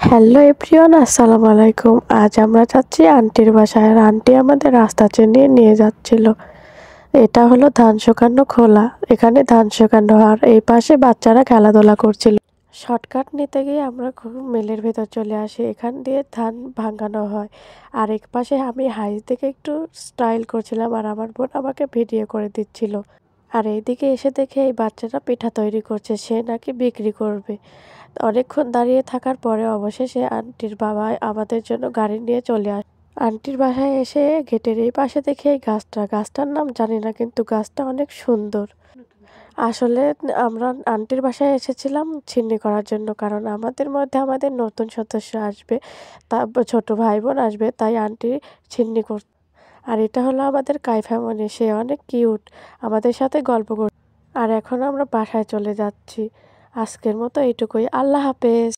Hello everyone, আসসালামু আলাইকুম। আজ আমরা যাচ্ছি আন্টির বাসায়। আর আন্টি আমাদের রাস্তা চিনিয়ে নিয়ে যাচ্ছিল। এটা হলো ধান শুকানো খোলা। এখানে ধান শুকানো আর এই পাশে বাচ্চারা খেলাধুলা করছিল। শর্টকাট নিতে গিয়ে আমরা খুব মিলের ভেতর চলে আসি। এখান দিয়ে ধান ভাঙানো হয়। আর এক পাশে আমি হাইস থেকে একটু স্টাইল করছিলাম আর আমার বোন আমাকে ভিডিও করে দিচ্ছিল। আর এইদিকে এসে দেখে এই বাচ্চাটা পিঠা তৈরি করছে, সে নাকি বিক্রি করবে। অনেকক্ষণ দাঁড়িয়ে থাকার পরে অবশেষে আন্টির বাবা আমাদের জন্য গাড়ি নিয়ে চলে আসে। আন্টির বাসায় এসে গেটের এই পাশে দেখি এই গাছটার নাম জানি না, কিন্তু গাছটা অনেক সুন্দর। আসলে আমরা আন্টির বাসায় এসেছিলাম ছিন্নি করার জন্য, কারণ আমাদের মধ্যে আমাদের নতুন সদস্য আসবে, তা ছোট ভাই বোন আসবে, তাই আন্টি ছিন্নি করত। আর এটা হলো আমাদের কাইফামণি, সে অনেক কিউট, আমাদের সাথে গল্প করছে। আর এখন আমরা বাসায় চলে যাচ্ছি। আজকের মতো এইটুকুই। আল্লাহ হাফেজ।